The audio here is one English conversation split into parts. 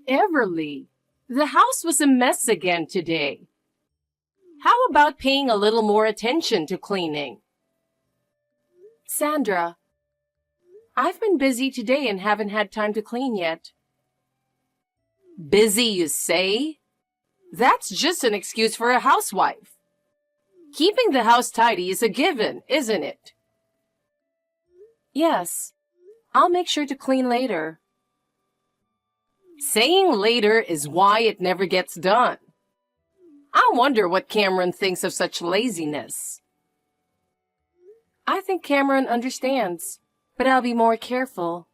Everly, the house was a mess again today. How about paying a little more attention to cleaning? Sandra, I've been busy today and haven't had time to clean yet. Busy, you say? That's just an excuse for a housewife. Keeping the house tidy is a given, isn't it? Yes, I'll make sure to clean later. Saying later is why it never gets done. I wonder what Cameron thinks of such laziness. I think Cameron understands, but I'll be more careful.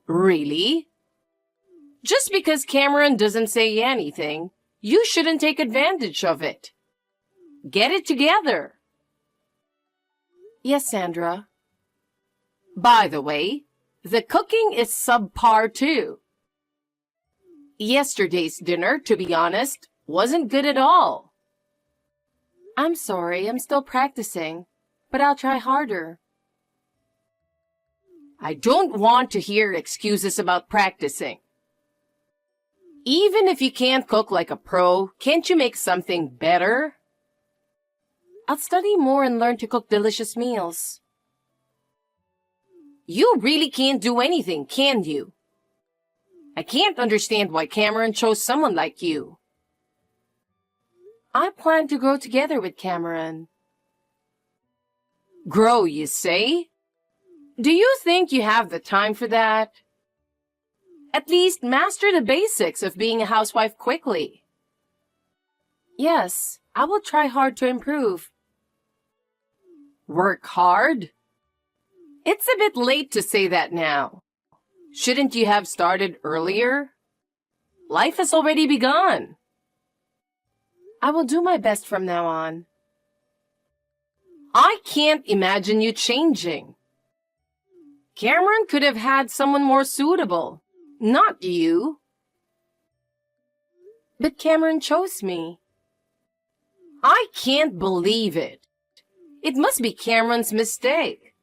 Really? Just because Cameron doesn't say anything, you shouldn't take advantage of it. Get it together. Yes, Sandra. By the way, the cooking is subpar too. Yesterday's dinner, to be honest, wasn't good at all. I'm sorry, I'm still practicing, but I'll try harder. I don't want to hear excuses about practicing. Even if you can't cook like a pro, can't you make something better? I'll study more and learn to cook delicious meals. You really can't do anything, can you? I can't understand why Cameron chose someone like you. I plan to grow together with Cameron. Grow, you say? Do you think you have the time for that? At least master the basics of being a housewife quickly. Yes, I will try hard to improve. Work hard? It's a bit late to say that now. Shouldn't you have started earlier? Life has already begun. I will do my best from now on. I can't imagine you changing. Cameron could have had someone more suitable, not you. But Cameron chose me. I can't believe it. It must be Cameron's mistake.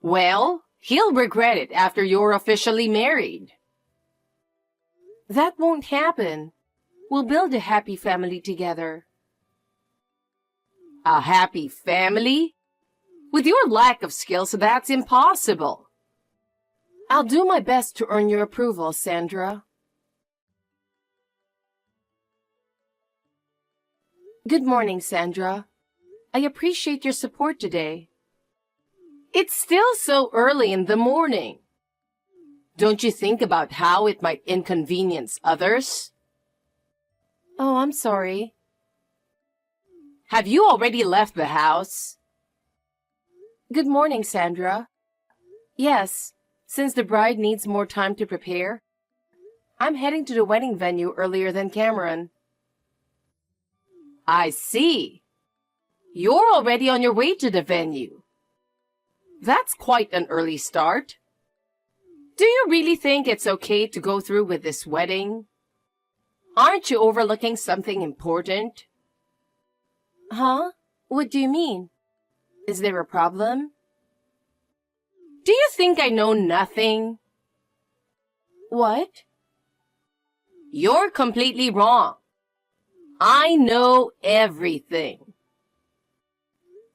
Well, he'll regret it after you're officially married. That won't happen. We'll build a happy family together. A happy family? With your lack of skills, that's impossible. I'll do my best to earn your approval, Sandra. Good morning, Sandra. I appreciate your support today. It's still so early in the morning. Don't you think about how it might inconvenience others? Oh, I'm sorry. Have you already left the house? Good morning, Sandra. Yes, since the bride needs more time to prepare, I'm heading to the wedding venue earlier than Cameron. I see. You're already on your way to the venue. That's quite an early start. Do you really think it's okay to go through with this wedding? Aren't you overlooking something important? Huh? What do you mean? Is there a problem? Do you think I know nothing? What? You're completely wrong. I know everything.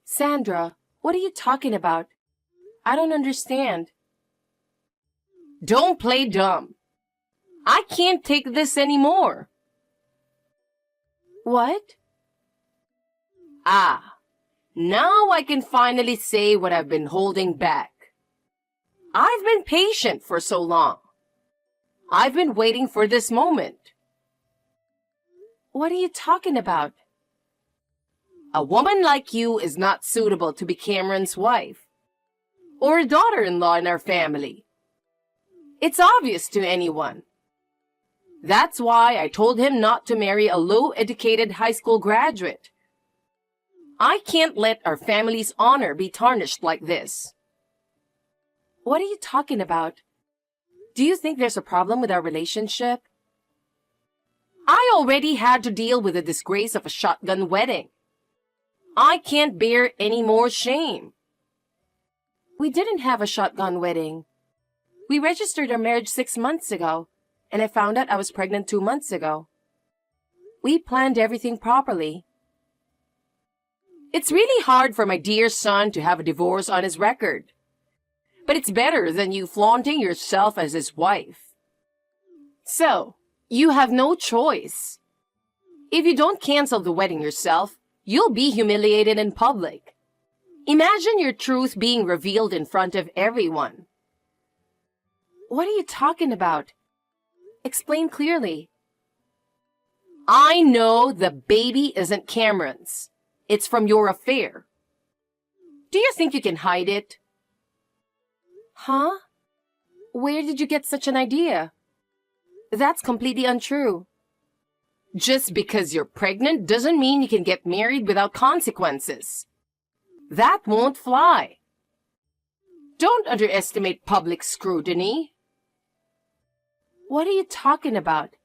Sandra, what are you talking about? I don't understand. Don't play dumb. I can't take this anymore. What? Ah, now I can finally say what I've been holding back. I've been patient for so long. I've been waiting for this moment. What are you talking about? A woman like you is not suitable to be Cameron's wife or a daughter-in-law in our family. It's obvious to anyone. That's why I told him not to marry a low-educated high school graduate. I can't let our family's honor be tarnished like this. What are you talking about? Do you think there's a problem with our relationship? I already had to deal with the disgrace of a shotgun wedding. I can't bear any more shame. We didn't have a shotgun wedding. We registered our marriage 6 months ago, and I found out I was pregnant 2 months ago. We planned everything properly. It's really hard for my dear son to have a divorce on his record. But it's better than you flaunting yourself as his wife. So, you have no choice. If you don't cancel the wedding yourself, you'll be humiliated in public. Imagine your truth being revealed in front of everyone. What are you talking about? Explain clearly. I know the baby isn't Cameron's. It's from your affair. Do you think you can hide it? Huh? Where did you get such an idea? That's completely untrue. Just because you're pregnant doesn't mean you can get married without consequences. That won't fly. Don't underestimate public scrutiny. What are you talking about?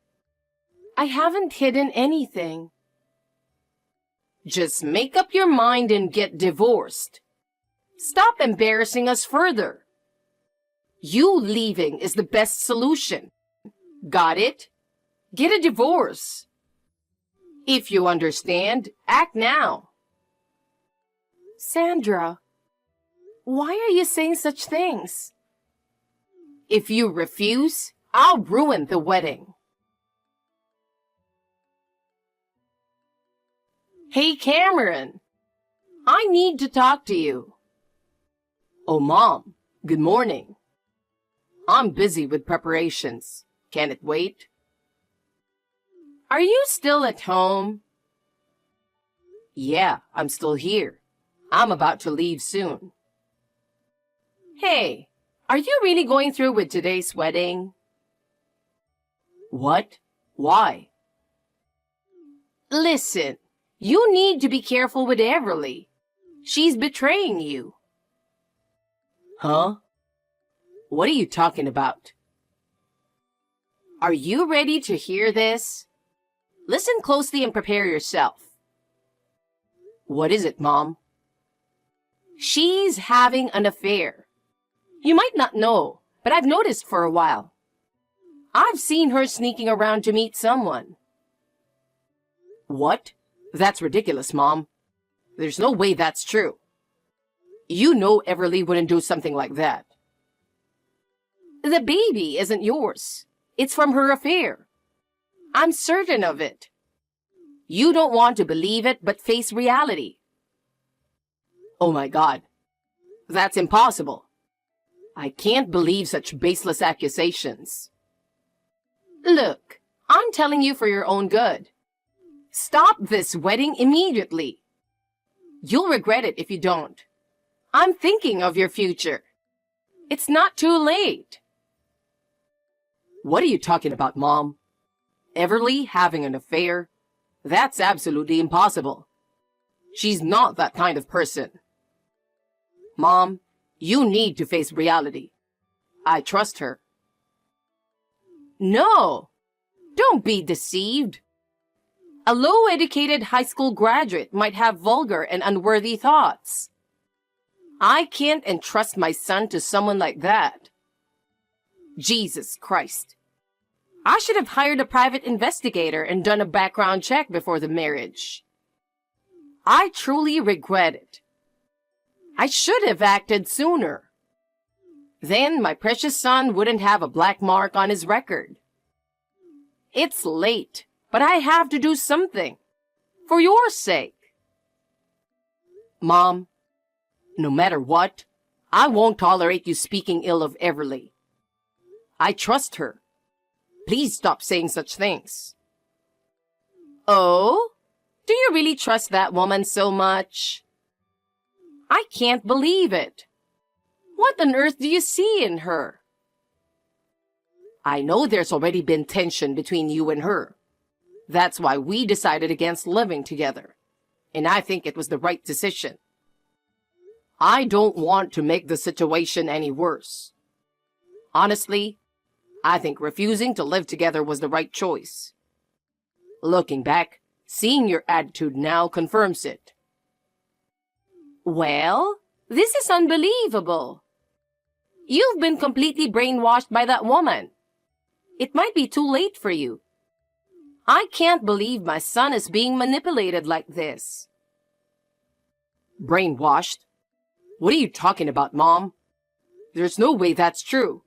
I haven't hidden anything. Just make up your mind and get divorced. Stop embarrassing us further. You leaving is the best solution. Got it? Get a divorce. If you understand, act now. Sandra, why are you saying such things? If you refuse, I'll ruin the wedding. Hey, Cameron, I need to talk to you. Oh, Mom, good morning. I'm busy with preparations. Can it wait? Are you still at home? Yeah, I'm still here. I'm about to leave soon. Hey, are you really going through with today's wedding? What? Why? Listen, you need to be careful with Everly. She's betraying you. Huh? What are you talking about? Are you ready to hear this? Listen closely and prepare yourself. What is it, Mom? She's having an affair. You might not know, but I've noticed for a while. I've seen her sneaking around to meet someone. What? That's ridiculous, Mom. There's no way that's true. You know Everly wouldn't do something like that. The baby isn't yours. It's from her affair. I'm certain of it. You don't want to believe it, but face reality. Oh my God. That's impossible. I can't believe such baseless accusations. Look, I'm telling you for your own good. Stop this wedding immediately. You'll regret it if you don't. I'm thinking of your future. It's not too late. What are you talking about, Mom? Everly having an affair? That's absolutely impossible. She's not that kind of person. Mom, you need to face reality. I trust her. No, don't be deceived. A low-educated high school graduate might have vulgar and unworthy thoughts. I can't entrust my son to someone like that. Jesus Christ. I should have hired a private investigator and done a background check before the marriage. I truly regret it. I should have acted sooner. Then my precious son wouldn't have a black mark on his record. It's late, but I have to do something. For your sake. Mom, no matter what, I won't tolerate you speaking ill of Everly. I trust her. Please stop saying such things. Oh? Do you really trust that woman so much? I can't believe it. What on earth do you see in her? I know there's already been tension between you and her. That's why we decided against living together. And I think it was the right decision. I don't want to make the situation any worse. Honestly, I think refusing to live together was the right choice. Looking back, seeing your attitude now confirms it. Well, this is unbelievable. You've been completely brainwashed by that woman. It might be too late for you. I can't believe my son is being manipulated like this. Brainwashed? What are you talking about, Mom? There's no way that's true.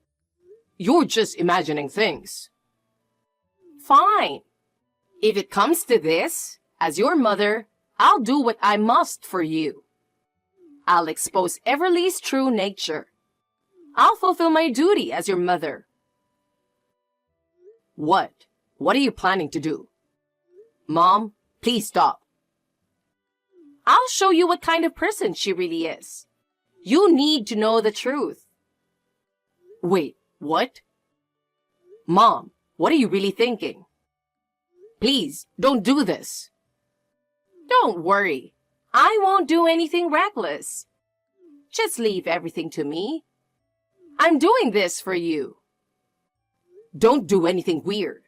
You're just imagining things. Fine. If it comes to this, as your mother, I'll do what I must for you. I'll expose Everly's true nature. I'll fulfill my duty as your mother. What? What are you planning to do? Mom, please stop. I'll show you what kind of person she really is. You need to know the truth. Wait, what? Mom, what are you really thinking? Please, don't do this. Don't worry. I won't do anything reckless. Just leave everything to me. I'm doing this for you. Don't do anything weird.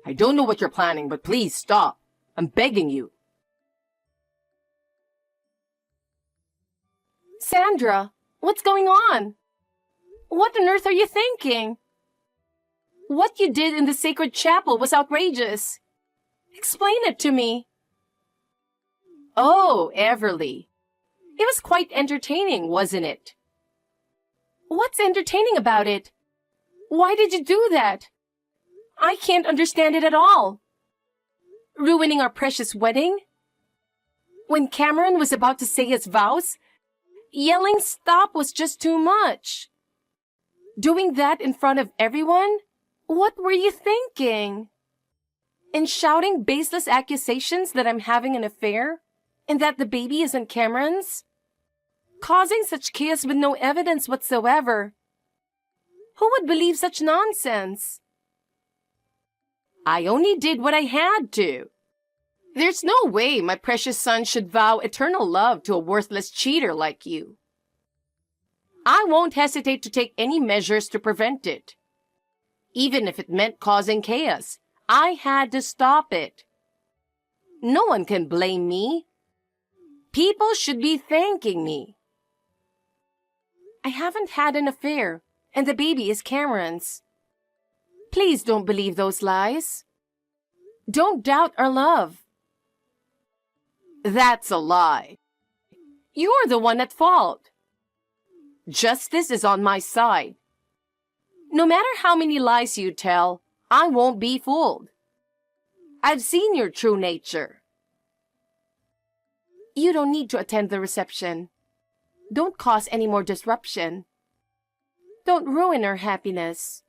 I don't know what you're planning, but please stop. I'm begging you. Sandra, what's going on? What on earth are you thinking? What you did in the sacred chapel was outrageous. Explain it to me. Oh, Everly. It was quite entertaining, wasn't it? What's entertaining about it? Why did you do that? I can't understand it at all. Ruining our precious wedding? When Cameron was about to say his vows, yelling stop was just too much. Doing that in front of everyone? What were you thinking? And shouting baseless accusations that I'm having an affair? And that the baby isn't Cameron's? Causing such chaos with no evidence whatsoever. Who would believe such nonsense? I only did what I had to. There's no way my precious son should vow eternal love to a worthless cheater like you. I won't hesitate to take any measures to prevent it. Even if it meant causing chaos, I had to stop it. No one can blame me. People should be thanking me. I haven't had an affair, and the baby is Cameron's. Please don't believe those lies. Don't doubt our love. That's a lie. You're the one at fault. Justice is on my side. No matter how many lies you tell, I won't be fooled. I've seen your true nature. You don't need to attend the reception. Don't cause any more disruption. Don't ruin our happiness.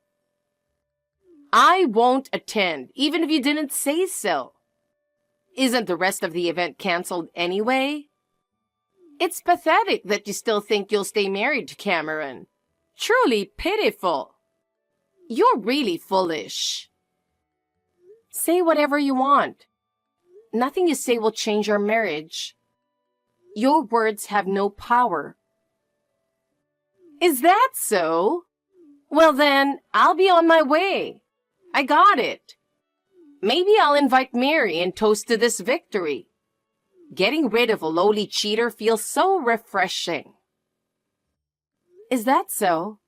I won't attend, even if you didn't say so. Isn't the rest of the event canceled anyway? It's pathetic that you still think you'll stay married to Cameron. Truly pitiful. You're really foolish. Say whatever you want. Nothing you say will change our marriage. Your words have no power. Is that so? Well then, I'll be on my way. I got it. Maybe I'll invite Mary and toast to this victory. Getting rid of a lowly cheater feels so refreshing. Is that so?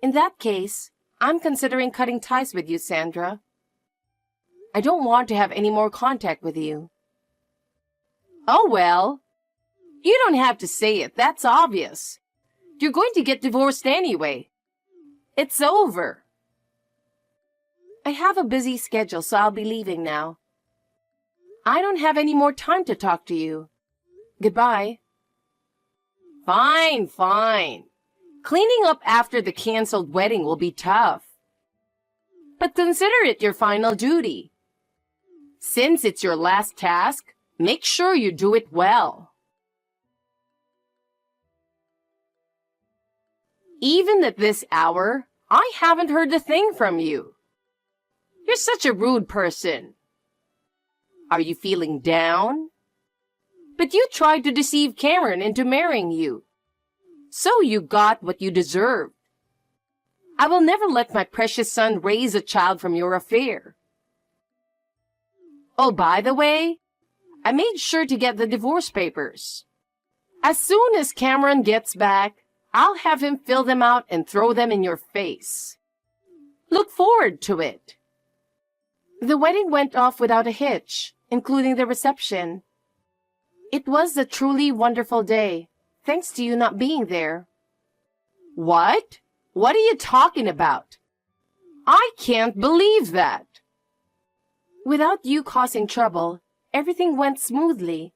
In that case, I'm considering cutting ties with you, Sandra. I don't want to have any more contact with you. Oh well. You don't have to say it, that's obvious. You're going to get divorced anyway. It's over. I have a busy schedule, so I'll be leaving now. I don't have any more time to talk to you. Goodbye. Fine, fine. Cleaning up after the canceled wedding will be tough. But consider it your final duty. Since it's your last task, make sure you do it well. Even at this hour, I haven't heard a thing from you. You're such a rude person. Are you feeling down? But you tried to deceive Cameron into marrying you. So you got what you deserved. I will never let my precious son raise a child from your affair. Oh, by the way, I made sure to get the divorce papers. As soon as Cameron gets back, I'll have him fill them out and throw them in your face. Look forward to it. The wedding went off without a hitch, including the reception. It was a truly wonderful day, thanks to you not being there. What? What are you talking about? I can't believe that. Without you causing trouble, everything went smoothly.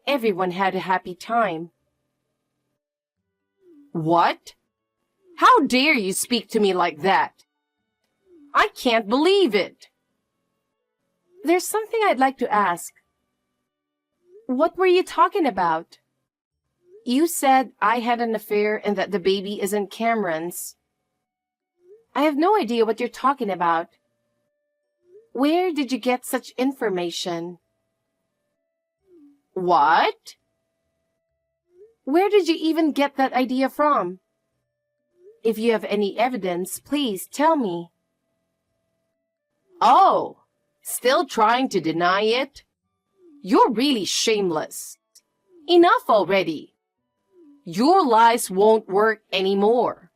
Everyone had a happy time. What? How dare you speak to me like that? I can't believe it. There's something I'd like to ask. What were you talking about? You said I had an affair and that the baby isn't Cameron's. I have no idea what you're talking about. Where did you get such information? What? Where did you even get that idea from? If you have any evidence, please tell me. Oh, still trying to deny it? You're really shameless. Enough already. Your lies won't work anymore.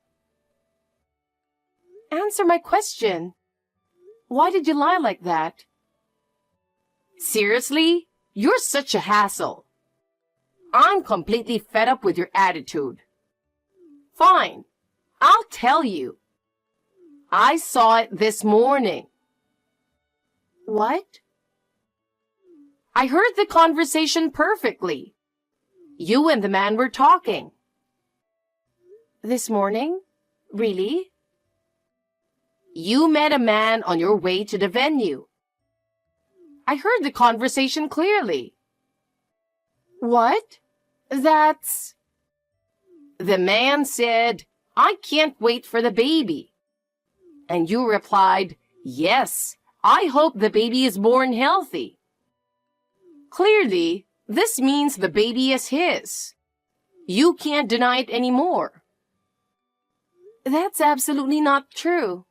Answer my question. Why did you lie like that? Seriously? You're such a hassle. I'm completely fed up with your attitude. Fine. I'll tell you. I saw it this morning. What? I heard the conversation perfectly. You and the man were talking. This morning? Really? You met a man on your way to the venue. I heard the conversation clearly. What? That's... The man said, I can't wait for the baby. And you replied, yes, I hope the baby is born healthy. Clearly, this means the baby is his. You can't deny it anymore. That's absolutely not true.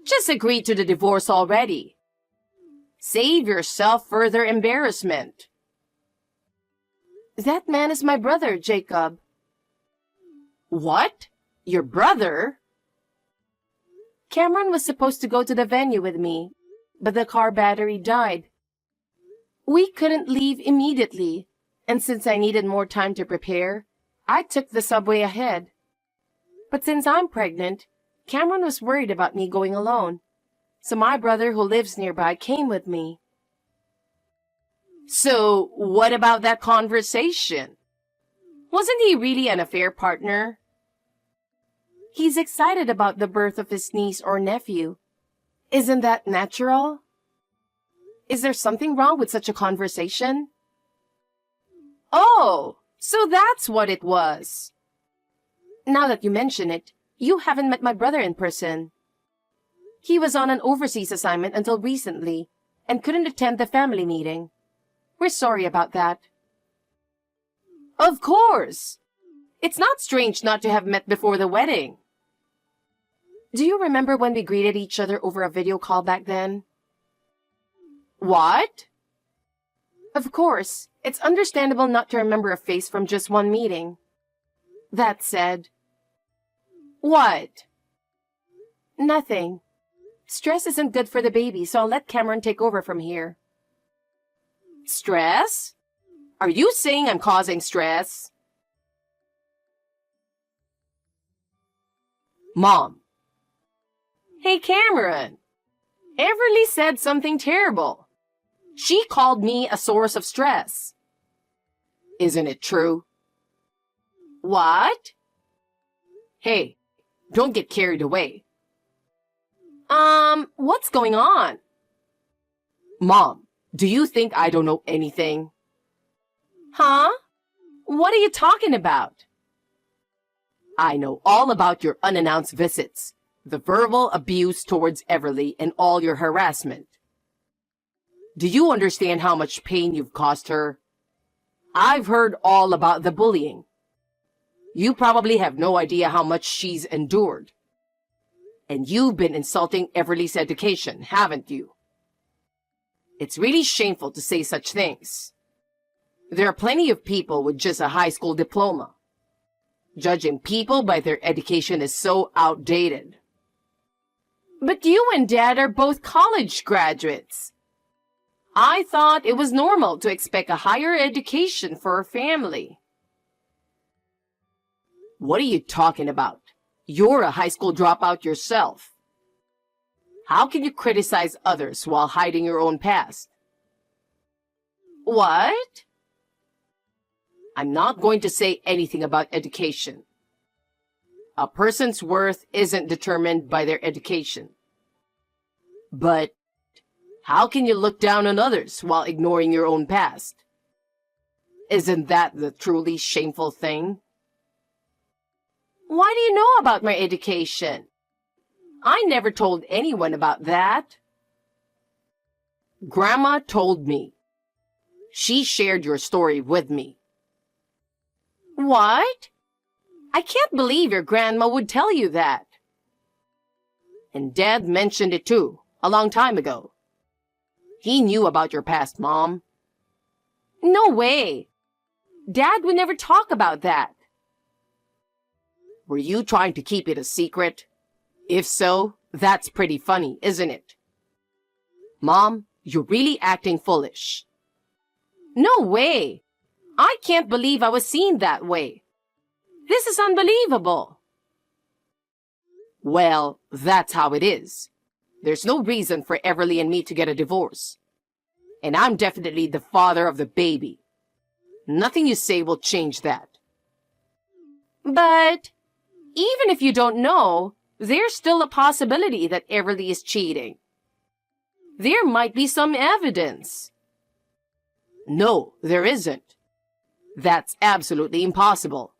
Just agree to the divorce already. Save yourself further embarrassment. That man is my brother, Jacob. What? Your brother? Cameron was supposed to go to the venue with me, but the car battery died. We couldn't leave immediately, and since I needed more time to prepare, I took the subway ahead. But since I'm pregnant, Cameron was worried about me going alone, so my brother who lives nearby came with me. So, what about that conversation? Wasn't he really an affair partner? He's excited about the birth of his niece or nephew. Isn't that natural? Is there something wrong with such a conversation? Oh, so that's what it was. Now that you mention it, you haven't met my brother in person. He was on an overseas assignment until recently and couldn't attend the family meeting. We're sorry about that. Of course. It's not strange not to have met before the wedding. Do you remember when we greeted each other over a video call back then? What? Of course, it's understandable not to remember a face from just one meeting. That said... What? Nothing. Stress isn't good for the baby, so I'll let Cameron take over from here. Stress? Are you saying I'm causing stress? Mom. Hey, Cameron. Everly said something terrible. She called me a source of stress. Isn't it true? What? Hey, don't get carried away. What's going on? Mom, do you think I don't know anything? Huh? What are you talking about? I know all about your unannounced visits, the verbal abuse towards Everly, and all your harassment. Do you understand how much pain you've caused her? I've heard all about the bullying. You probably have no idea how much she's endured. And you've been insulting Everly's education, haven't you? It's really shameful to say such things. There are plenty of people with just a high school diploma. Judging people by their education is so outdated. But you and Dad are both college graduates. I thought it was normal to expect a higher education for a family. What are you talking about? You're a high school dropout yourself. How can you criticize others while hiding your own past? What? I'm not going to say anything about education. A person's worth isn't determined by their education. But how can you look down on others while ignoring your own past? Isn't that the truly shameful thing? Why do you know about my education? I never told anyone about that. Grandma told me. She shared your story with me. What? I can't believe your grandma would tell you that. And Dad mentioned it too, a long time ago. He knew about your past, Mom. No way. Dad would never talk about that. Were you trying to keep it a secret? If so, that's pretty funny, isn't it? Mom, you're really acting foolish. No way. I can't believe I was seen that way. This is unbelievable. Well, that's how it is. There's no reason for Everly and me to get a divorce. And I'm definitely the father of the baby. Nothing you say will change that. But even if you don't know, there's still a possibility that Everly is cheating. There might be some evidence. No, there isn't. That's absolutely impossible.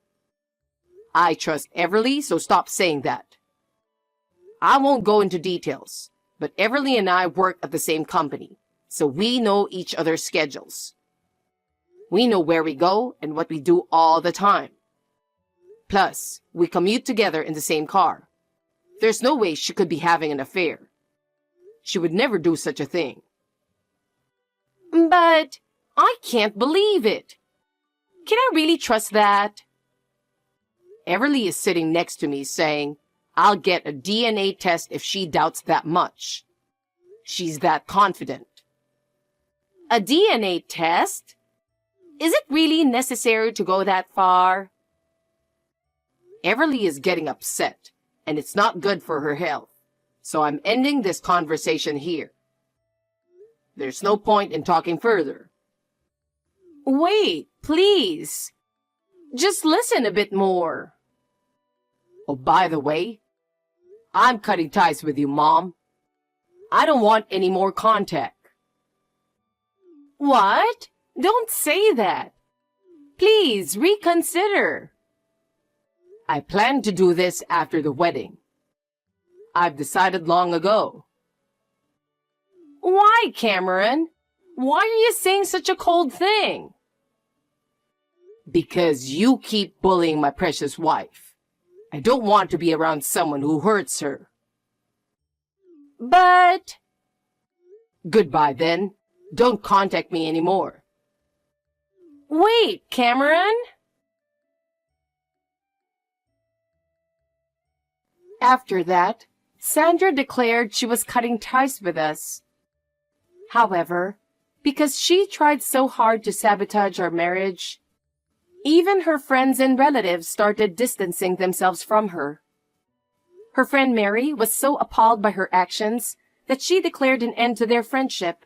I trust Everly, so stop saying that. I won't go into details, but Everly and I work at the same company, so we know each other's schedules. We know where we go and what we do all the time. Plus, we commute together in the same car. There's no way she could be having an affair. She would never do such a thing. But I can't believe it. Can I really trust that? Everly is sitting next to me saying, I'll get a DNA test if she doubts that much. She's that confident. A DNA test? Is it really necessary to go that far? Everly is getting upset, and it's not good for her health, so I'm ending this conversation here. There's no point in talking further. Wait, please. Just listen a bit more. Oh, by the way, I'm cutting ties with you, Mom. I don't want any more contact. What? Don't say that. Please reconsider. I plan to do this after the wedding. I've decided long ago. Why, Cameron? Why are you saying such a cold thing? Because you keep bullying my precious wife. I don't want to be around someone who hurts her. But... Goodbye, then. Don't contact me anymore. Wait, Cameron? After that, Sandra declared she was cutting ties with us. However, because she tried so hard to sabotage our marriage, even her friends and relatives started distancing themselves from her. Her friend Mary was so appalled by her actions that she declared an end to their friendship.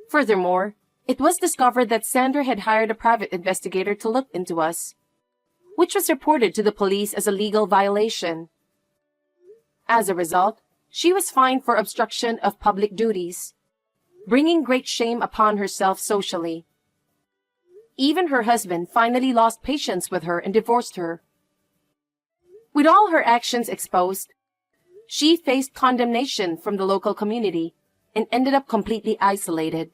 Furthermore, it was discovered that Sandra had hired a private investigator to look into us, which was reported to the police as a legal violation. As a result, she was fined for obstruction of public duties, bringing great shame upon herself socially. Even her husband finally lost patience with her and divorced her. With all her actions exposed, she faced condemnation from the local community and ended up completely isolated.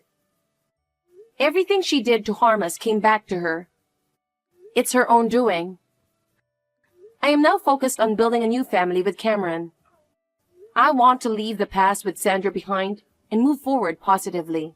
Everything she did to harm us came back to her. It's her own doing. I am now focused on building a new family with Cameron. I want to leave the past with Sandra behind and move forward positively.